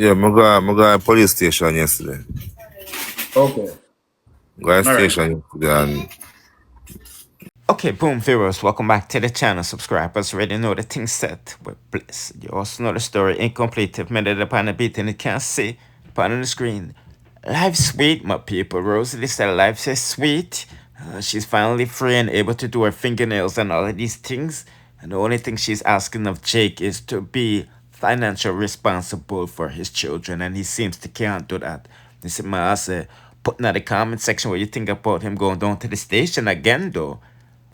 Yeah, I go to police station yesterday. Okay. Go to All right. station yesterday and Okay, boom, viewers, welcome back to the channel. Subscribers already know the thing set. We're blessed. You also know the story incomplete. If made it upon the beat and you can't see upon the screen. Life's sweet, my people. Rosalie said life is sweet. She's finally free and able to do her fingernails and all of these things. And the only thing she's asking of Jake is to be financially responsible for his children. And he seems to can't do that. This is my say, putting in the comment section what you think about him going down to the station again, though.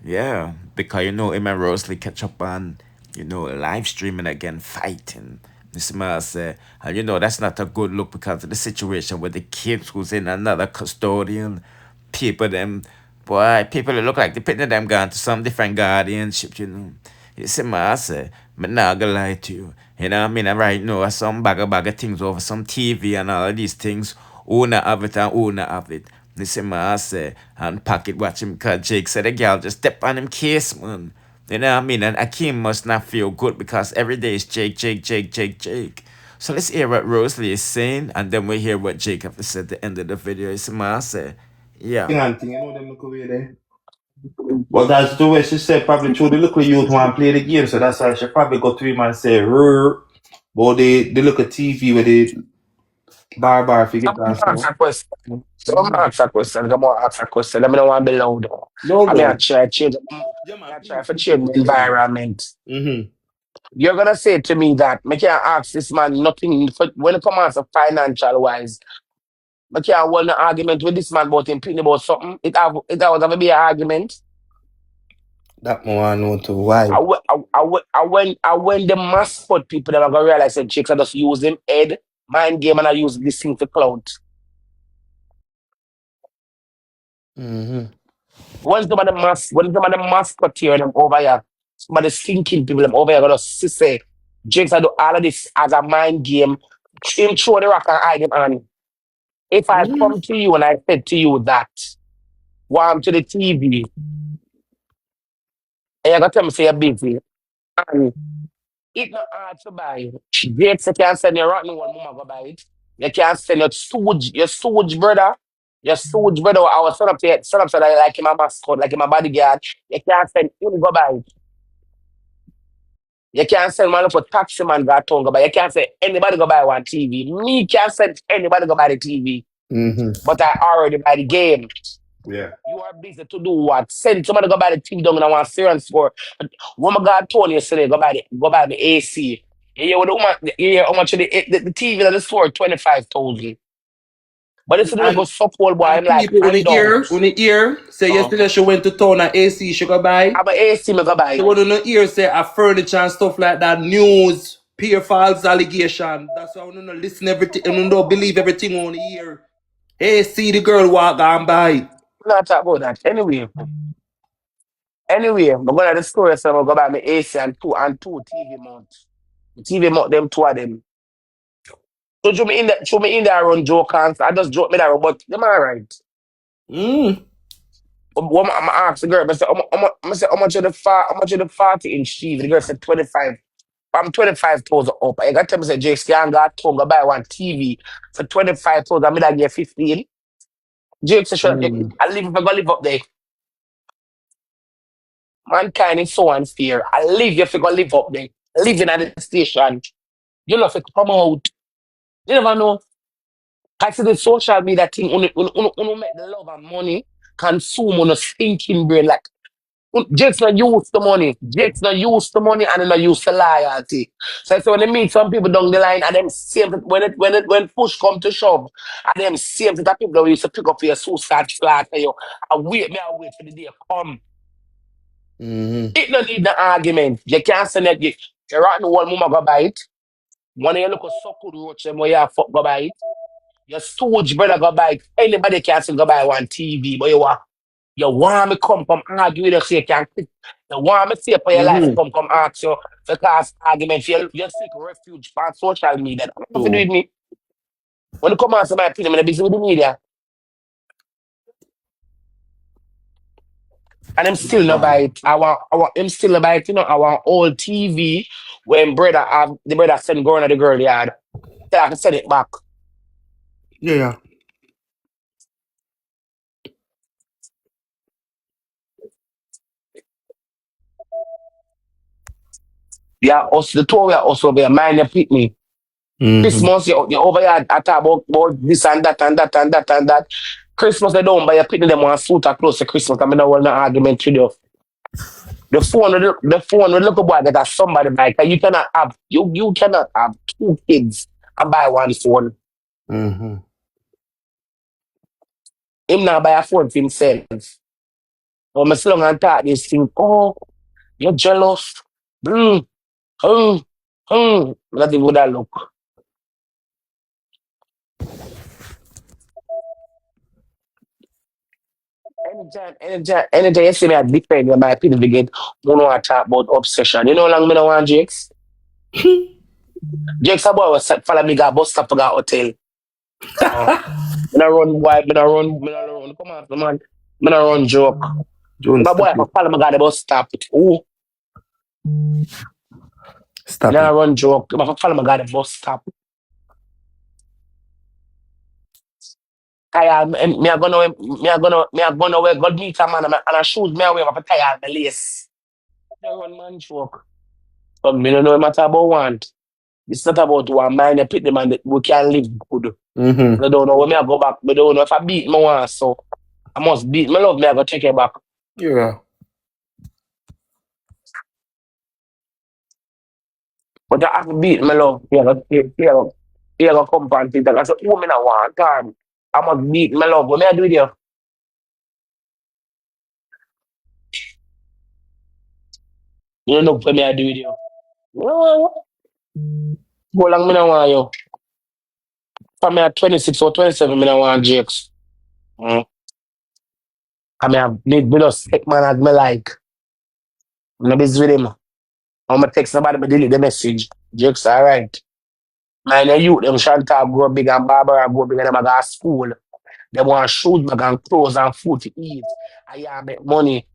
Yeah, because him and Rosalie catch up on, live streaming again, fighting. This man say, and that's not a good look because of the situation with the kids who's in another custodian. People them, boy, people that look like they putting them gone to some different guardianship. You see, man, I say, I'm not gonna lie to you. You know what I mean? And right now, some bag of things over some TV and all of these things. Who not have it and who not have it. Listen, man, I say, and pocket watch him because Jake said the girl just step on him case, man. You know what I mean? And Akeem must not feel good because every day is Jake, Jake, Jake, Jake, Jake. So let's hear what Rosalie is saying and then we hear what Jake have to say at the end of the video. You see, man, I say, yeah. Thing, you know them look away there. But that's the way she said, probably through the little youth want to play the game, so that's why she probably go to him and say, "Rrr." But they look at TV where they bar figure and Ask stuff. a question. So I'm ask a question. Come on, ask a question. Let me know want to be loud. No, I mean, I no. try change. Yeah, man, I try please, for please, change the please. environment. Mm-hmm. You're gonna say to me that me can't ask this man nothing for when it comes to financial wise. Me can't hold an argument with this man about him picking about something. It always have to be an argument. That one I know too. Why? I when the mascot people that are gonna realize that chicks are just use him head, mind game, and I use this thing for clout. Mm-hmm. When some of the mascot here them over here, some of the thinking people them over here gonna say, Jakes I do all of this as a mind game. Him throw the rock and hide him and if I Mm-hmm. come to you and I said to you that warm to the TV and you gotta tell me say you're busy and it's not hard to buy. Jakes you can send your rotten one mama go buy it. You can send your stooge brother. Your stooge brother, our son up said I like him a mascot, like him a bodyguard. You can't send him go buy it. You can't send man up a taxi man got town go buy. You can't say anybody go buy one TV. Me can't send anybody go buy the TV. Mm-hmm. But I already buy the game. Yeah. You are busy to do what? Send somebody go buy the TV down and I want serious for. Woman got told yesterday go buy the AC. You hear what the woman you hear how much of the TV that is for 25,000. But it's a And little so cold boy. I'm like, people hand down. when the ear say yesterday she went to town and AC she go buy. I'm an AC me go buy. So when the ear say a furniture and stuff like that, news, peer false allegation. That's why we don't listen everything and we don't believe everything on the ear. Hey, see the girl walk on by. Not talk about that. Anyway, I'm going to the store so I'm go buy my AC and two TV mounts. TV mount them two of them. So show me in there run joke and I just joke me that but them alright. Mm. What I'm ask the girl, I say, how much of the 40-inch TV? The girl said 25. I'm 25,000 up. I got to say, Jake can got to go buy one TV for 25,000. I mean, I get 15. Jake said, sure, Mm. I live if I go live up there. Mankind is so unfair. I live if I go live up there. Living at the station. You know, if it come out. You never know. I see the social media thing, only make the love and money consume on a thinking brain. Like, Jake's not use the money. Jake's not use the money and not use the loyalty. So I say when they meet some people down the line and them same when push come to shove, and them same that people that used to pick up your suicide flat for you. I wait for the day come. Mm-hmm. It don't need the argument. You can't send that you rotten one mama go buy it. One of you look a so good roach them where you fuck go buy it. Your stooge brother go buy it. Anybody can still go buy one TV, but you want me come argue with you so you can quit. You want me stay for your life Mm-hmm. come ask you for cause argument. You seek refuge on social media. That's nothing to do So, with me. When you come answer my opinion, I'm busy with the media. And I'm still not buy it. I'm still not buy it, I want old TV when the brother send going to the girl yard. I can send it back. Yeah. Yeah, us the two we are also there. Mind your pick me. Mm-hmm. Christmas, you over here I talk about this and that and that and that and that. Christmas they don't buy a picnic them want suit or close to Christmas. I mean I want an argument with you. The phone will look boy that has somebody like you cannot have you cannot have two kids and buy one phone. Mm-hmm. Him now buy a phone for himself. But me still and talk this thing, oh, you're jealous. Mm, mm, Not even that look. Anytime you see me at defend you, my people begin who know I talk about obsession. You know how long me no want Jakes? Jakes a boy was follow me got bus stop to go hotel. Oh. Me not run wide, me not run. Come on, man. Me not run joke. Don't My boy stop it. follow me got the bus stop. Ooh, me Stop not it. run joke. Me follow me got the bus stop. Tire, me a gonna wear good meter man and a shoes me a wear for tire the lace. Me run man joke. But me no know it matter about one. It's not about one mind you pick the man that we can live good. Mm-hmm. I don't know when me I go back. I don't know if I beat my one, so I must beat my love me I go take it back. Yeah. But I have to beat my love. Yeah, go come and think that I said, oh me not want time. I must beat my love. What me I do there? You don't know what me I do there. Go long me not want you. For me at 26 or 27 me not want Jakes. Mm. I mean, I need me just take man as me like. I'm not busy with him. I'm gonna text somebody, but delete the message. Jakes, alright. Man, the youth, them Chantal grow big and Barbara grow big and them a go to school. They want shoes, bag and clothes and food to eat. I make money.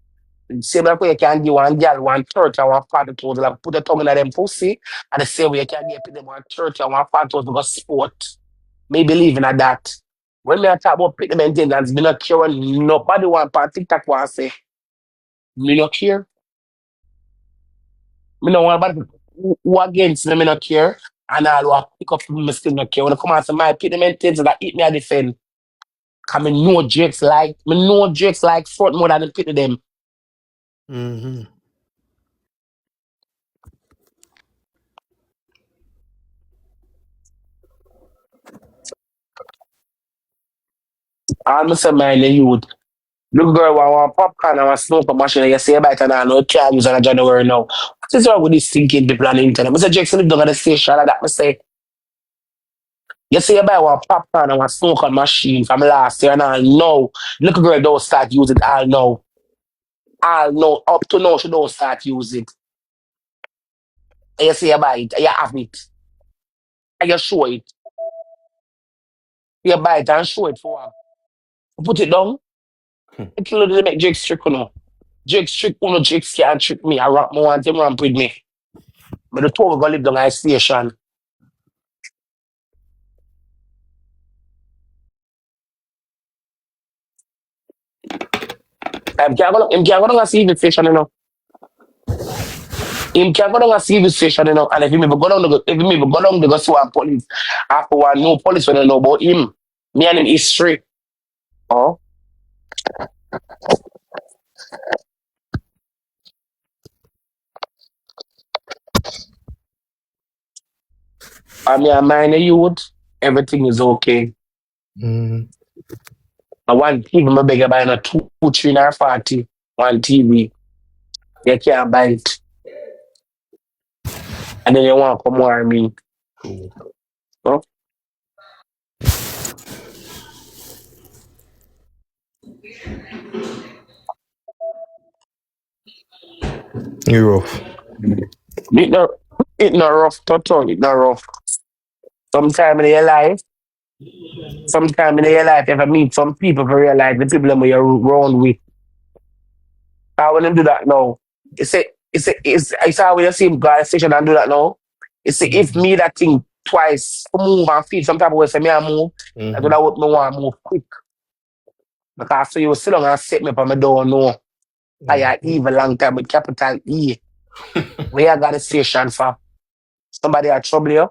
Same like way you can give one girl 130 and 140,000, like put a tongue in them pussy, and the same way you can give them 130 and 140,000 because sport. Me believe in that. When me a talk about pick the maintenance, me not care what nobody want on TikTok want say. Me not care. Me no want about who against me, me not care. And all who a pick up me still not care. When I come out to my pick the maintenance that eat me a defend. Cause me know Jakes like front more than the pick them. Mm-hmm. All me say man the youth. Look girl want popcorn and want smoke a machine and you say about it and no can't use on a January now. What is wrong with this thinking people on the internet? I say Jackson live down at the station and that me say. You say you buy one popcorn and one smoke on machine from last year and all now. Little girl don't start use it all now. All now. Up to now she don't start use it. And you say you buy it and you have it. And you show it. You buy it and show it for her. Put it down. It will make Jake trick you know. Jake trick you know Jake can't trick me. I rap my want him ramp with me. But the two we gonna live down at the station. Him can't go down a civil station, you know. Him can't go down a civil station, you know. And if him ever go down, if him ever go down, they go see one police. After one, no police when they know about him. Me and him is straight. Oh, I mean, I mind the youth. Everything is okay. Mm-hmm. I want even my bigger buying a 2, 3, or 40 one TV. You can't buy it. And then you want to come more me. Cool. Huh? You're rough. It not, it not rough, total. It not rough. Sometime in your life, sometime in your life, you have to meet some people for real life, the people that you're around with. I want to do that now. It's how you see God station and do that now. It's if me that thing twice to move and feel some type of way. Say me I move. That's what I would me want to move quick. Because so you sit down and set me up on my door, no. I had evil long time with capital E. Where I got a station for. Somebody had trouble you.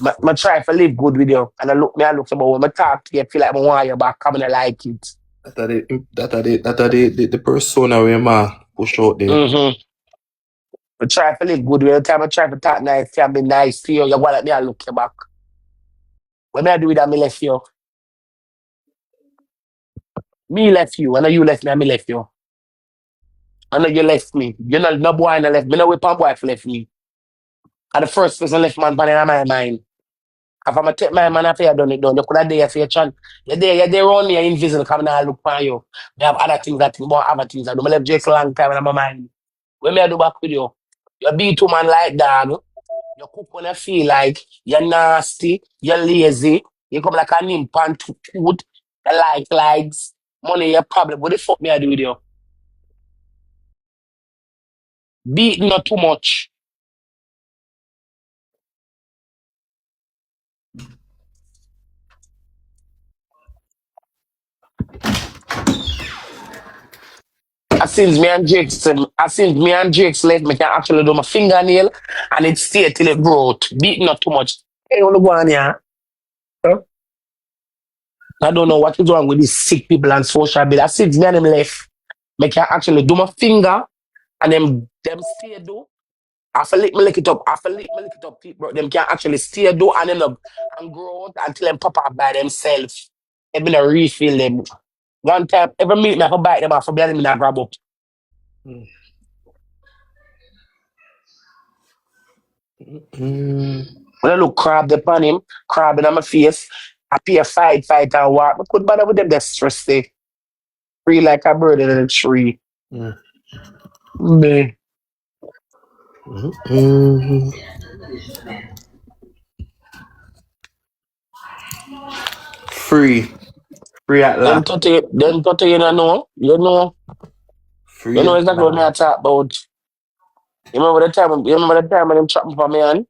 I try to live good with you. And I look about when I talk to you, I feel like I want you back, I'm gonna like it. The persona where man push out there. Mm-hmm. I try to live good with you. Every time I try to talk nice to you, be nice to you, you go like me, I look you back. When I do it, I left you. Me left you. I know you left me, I left you. I know you left me. You know, no boy and left me. No whip and wife left me. And the first person left man pan in my mind. If I'm take my man after you done it done, you could have there for your chance. You're there around me, you're invisible, coming and look for you. I have other things that think about other things. I do. I left Jake a long time in my mind. When me I do back with you, you be too man like dog. You cook when you feel like you're nasty, you're lazy, you come like a nymph and food, you like likes, money, your problem. What the fuck me I do with you? Beat not too much. As since me and Jake's left, me can actually do my fingernail and it stay till it grow out. Beat not too much. Hey, you wanna go on here? Huh? I don't know what is wrong with these sick people and social media. As since me and them left, me can actually do my finger and them stay do. After lick it up, people, them can actually stay do and end up and grow out until them pop up by themselves. They been a refill them. One time, every minute I can bite them off, for me and grab up. When I look crab upon him, crabbing on my face, I pay a fight and walk. I couldn't bother with them that stress day. Free like a bird in a tree. Me. Free at last. Them 30, you know. Free You know at exactly what last. I talk about. You remember the time when them trap me for me on?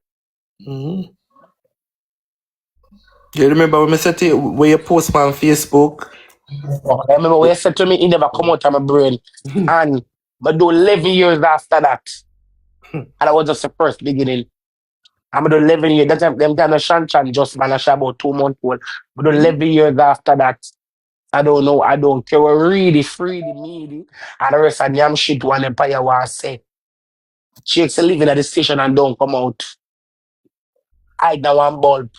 You remember when I said to you, where you post on Facebook? I remember when you said to me, it never come out of my brain. And but do 11 years after that. And that was just the first beginning. I'm do 11 years. That time, them time the Shanchan just man, I shot about 2 months old. But do 11 years after that, I don't know. I don't care. We're really free, the meaty, and the rest of the damn shit one empire was say. Shakes living at the station and don't come out. Hide now one bulb.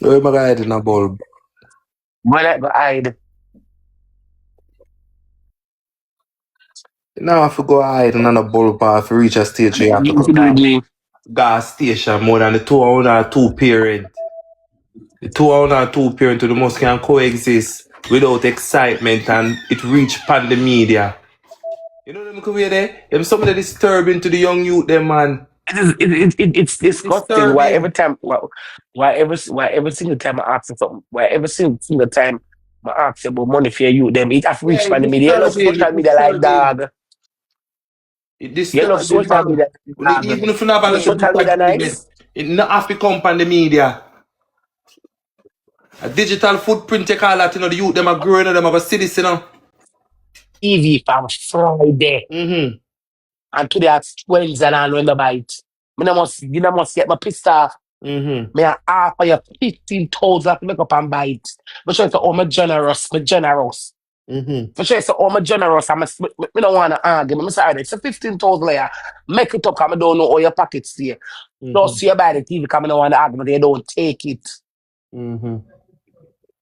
Where am I hiding a bulb? When I go hide. Now I have to go hide and a bulb path to reach a stage where you have to You go can do with me. gas station more than the two parent. The two parent to the most can coexist without excitement and it reach pan the media. You know them way there? Them some of the disturbing to the young youth them man. It's disgusting. Disturbing. Why every single time I ask you something, why every single time I ask you about money for you, them it have Yeah, reached by it the media. You love disturbing, social it media like disturbing. dog. It You love disturbing social man. media like dog. Even if you not have a Social media disagreement, nice. it not have to come on the media. A digital footprint take all that, you know, the youth them are growing up, them have a citizen, you know. TV from Friday. And today at 12 and I when bite. You know must get my pissed off. Me a half of your 15,000 to make up and bite. But sure, oh, me generous. For sure, so oh, me generous. Me don't want to argue. Me say, it's a 15,000 layer. Make it up, because I don't know all your pockets there. Don't see you buy the TV, because I don't want to argue, but they don't take it. You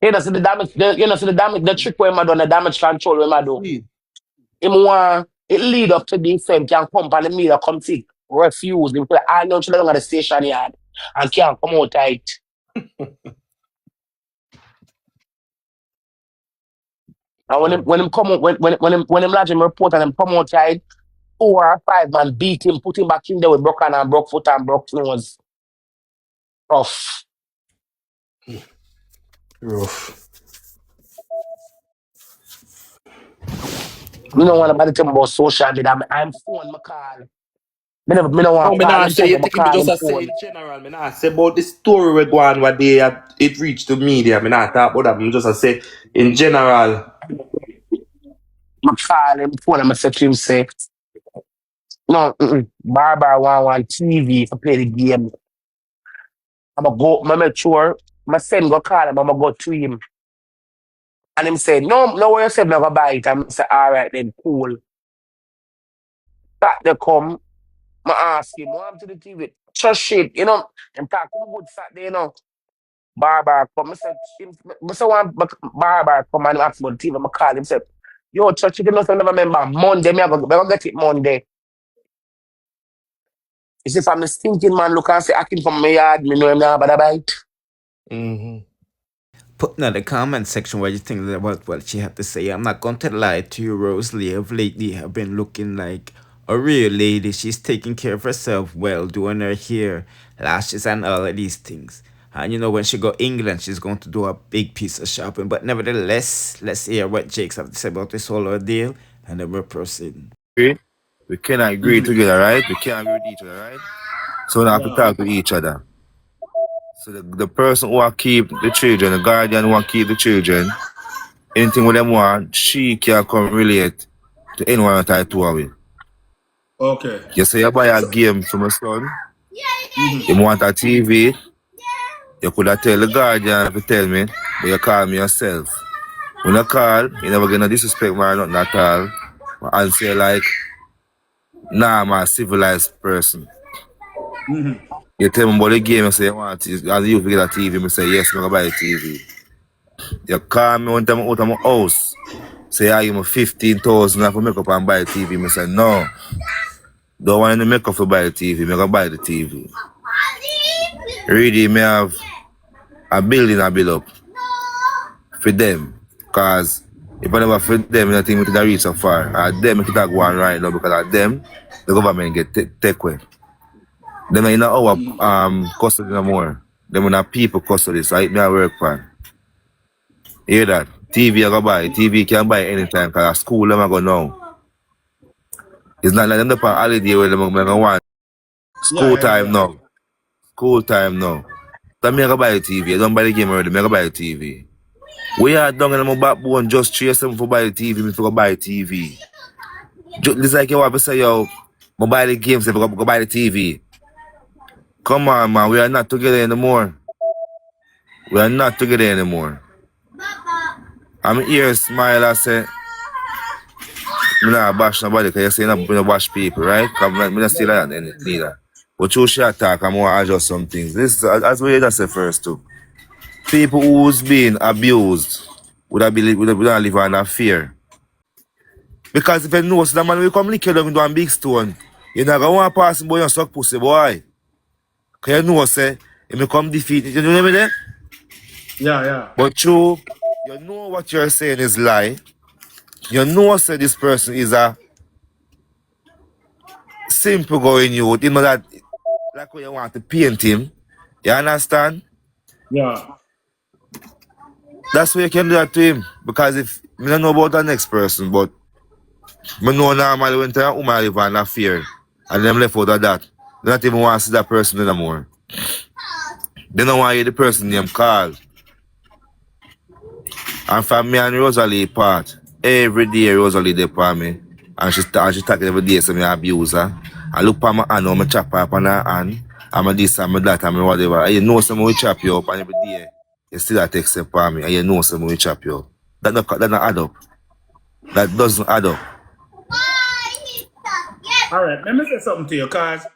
know, see the damage, the trick where I done, the damage control where I do. Him want, it lead up to the same, can come on the media, come see, refuse. They play, I know children at the station yard, and can't come out tight. And when him come out, when him lodge him report and him come outside, 4 or 5 man beat him, put him back in there with broken and broke foot and broke nose. Rough. Rough. You know what about the thing about social media? I'm phone my call. Me no No, want me call not him say phone, you but I think me call just him a say phone. in general. Me not say about the story we go on what they it reached the media. Me not talk about that. Me just a say in general. I call him phone and I say to him, say, no, Barbara want TV to play the game. I'ma go, I make sure my son go call him, I'ma go to him. And him say, no way you say I'm gonna buy it. I'm say, all right then, cool. That they come, I ask him, what happened to the TV? Just shit, you know, and talk to good Saturday, you know. Barber come, I said, I say one barber come and ask about the TV, I call him, say, yo, church, you know, I never remember. Monday, me I go get it Monday. You see, if I'm the stinking man, look and say, acting from my yard, me know him now, but I bite. Mm-hmm. Put in the comment section what you think about what she had to say. I'm not going to lie to you, Rosalee. Of lately, have been looking like a real lady. She's taking care of herself well, doing her hair, lashes, and all of these things. And you know, when she go England, she's going to do a big piece of shopping. But nevertheless, let's hear what Jake's have to say about this whole ordeal, and then we'll proceed. We cannot agree together, right? We can't agree with each other, right? So we have to Yeah. talk to each other. So the person who want keep the children, the guardian who want keep the children, anything with them want, she can come relate to anyone that I two with. Okay. You say you buy a game for my son, Mm-hmm. you want a TV, you could have tell the guardian to tell me, but you call me yourself. When I call, you never get no disrespect me or nothing at all. I answer like, nah, I'm a civilized person. Mm-hmm. You tell me about the game, you say you want it, and you get a TV, I say yes, I'm going to buy a TV. You call me one time out of my house, say I give me 15,000 for make up and buy a TV. I say no, don't want any makeup for buy a TV, I'm going to buy the TV. Really, me have a building I build up for them, because if I never for them, I think we could reach so far. At them, we could go on right now because at them, the government get take away. Them in our custody no more. Them in our people custody, so I work for. Hear that? TV I go buy. TV can buy anytime because school them I go now. It's not like them up on holiday where them go want. Yeah, School yeah, time yeah. now. School time now. So me I go buy a TV. I don't buy the game already. Me I go buy a TV. We are down in my backbone just chase them for buy the TV. Me for go buy a TV. Just like you want to say yo, I buy the games if I go buy the TV. Come on man, we are not together anymore. We are not together anymore. I'm here smile and say, I'm not bash nobody because you say you're not bash people, right? Because I'm not say that neither. But you should talk, I'm going to adjust some things. This is as we just said first too. People who's been abused would have live under fear. Because if you know so that man will come lick you down into a big stone, you're not going to want to pass him by your suck pussy, boy. Because you know, say, he may come defeat you. You know what I mean? Yeah, yeah. But you know what you're saying is lie. You know, say this person is a simple going youth. You know that, like when you want to paint him. You understand? Yeah. That's why you can do that to him. Because if, I don't know about the next person, but I know normally when a woman live on a fear, and them left out of that, they don't even want to see that person anymore. They don't want to hear the person name called. And from me and Rosalee part, every day Rosalee dey for me. And she talk every day so me abuse her. I look for my hand, how me chop her up on her hand. I'm a this, I'm a that, I'm a whatever. And you know someone will chop you up and every day you still a text for me and you know someone will chop you up. That not add up. That doesn't add up. All right. Let me say something to you, cause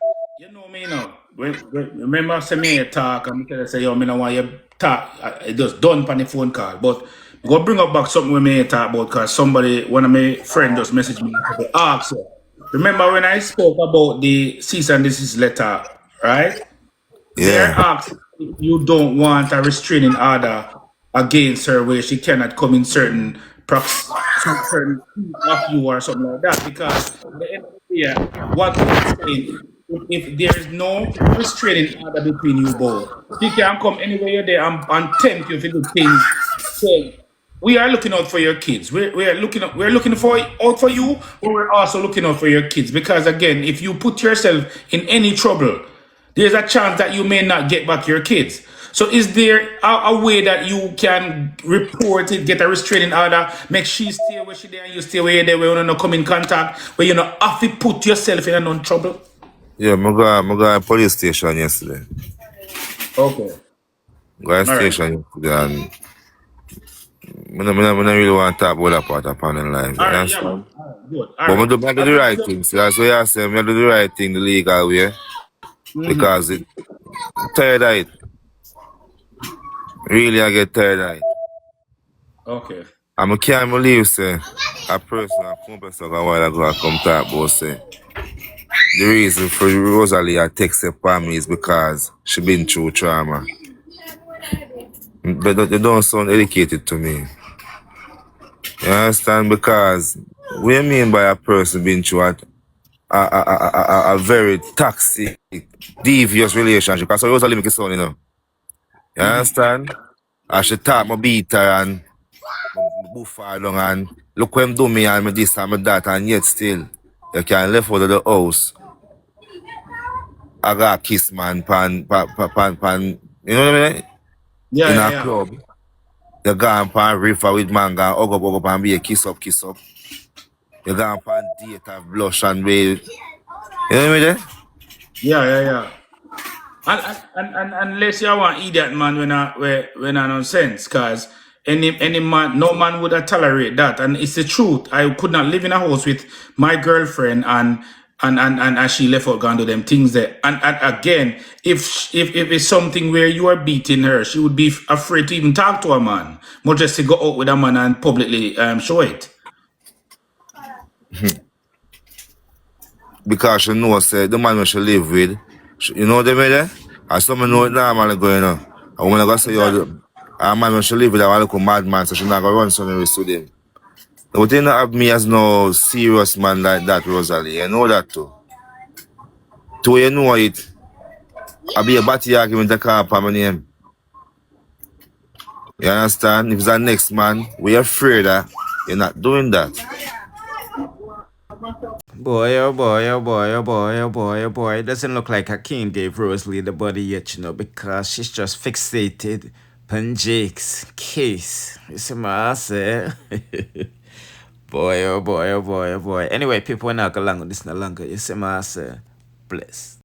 you know me now. Remember, say me a talk, and me tell you say, yo, me no want you talk. I just done on the phone call, but I go bring up back something we may talk about, cause somebody, one of my friends, just messaged me to ask you. Remember when I spoke about the cease and desist letter, right? There Yeah. asks if you don't want a restraining order against her where she cannot come in certain of you or something like that. Because at the end of the day, what we are saying, if there is no restraining order between you both, she can come anywhere you're there and tempt you to do things. Okay. we are looking out for your kids. We're looking for out for you, but we're also looking out for your kids. Because again, if you put yourself in any trouble, there's a chance that you may not get back your kids. So is there a way that you can report it, get a restraining order, make she stay where she there and you stay where you're there, where you don't come in contact, where you don't have to put yourself in no trouble? Yeah, I go to police station yesterday. Okay. Go to All right. station yesterday and I don't really want to talk about that part upon in life. All You right, yeah, man. understand? All right, good. All But right. I do the right thing. So that's why I say I do the right thing the legal way. Because it tired of it. Really I get tired of it. Okay. And I can't believe say a person a phone person a while ago I come talk about say the reason for Rosalee I text upon me is because she been through trauma. But they don't sound educated to me. You understand? Because what do you mean by a person being through a very toxic, devious relationship? Because Rosalee make it sound, you know. You understand? I should talk my beat her and boof her down and look what him do me and me this and me that and yet still you can left out of the house. I got a kiss man pan, you know what I mean? Yeah, In yeah, a yeah. club. You go on pan river with man go hug up and be a kiss up. You go on pan date have blush and be, you know what I mean? Yeah, yeah, yeah. And unless you want idiot man when I no sense, cause any man, no man would have tolerate that. And it's the truth. I could not live in a house with my girlfriend and she left out gone do them things there. And again, if it's something where you are beating her, she would be afraid to even talk to a man. More just to go out with a man and publicly show it. Because she knows say the man she live with, you know what I mean? And some know it normally going on. And when I go say, Exactly. a man she live with, I look a madman, so she not gonna run something with him. But they not have me as no serious man like that, Rosalee. You know that too. To you know it, I be a batty argument to call upon my name. You understand? If it's the next man, we're afraid that you're not doing that. Boy, oh boy, oh boy, oh boy, oh boy, oh boy. It doesn't look like Hakeem gave Rosalee the body yet, because she's just fixated on Jake's case. You see what I say? Boy, oh boy, oh boy, oh boy. Anyway, people, we're not going to listen no longer. You see what I say? Bless.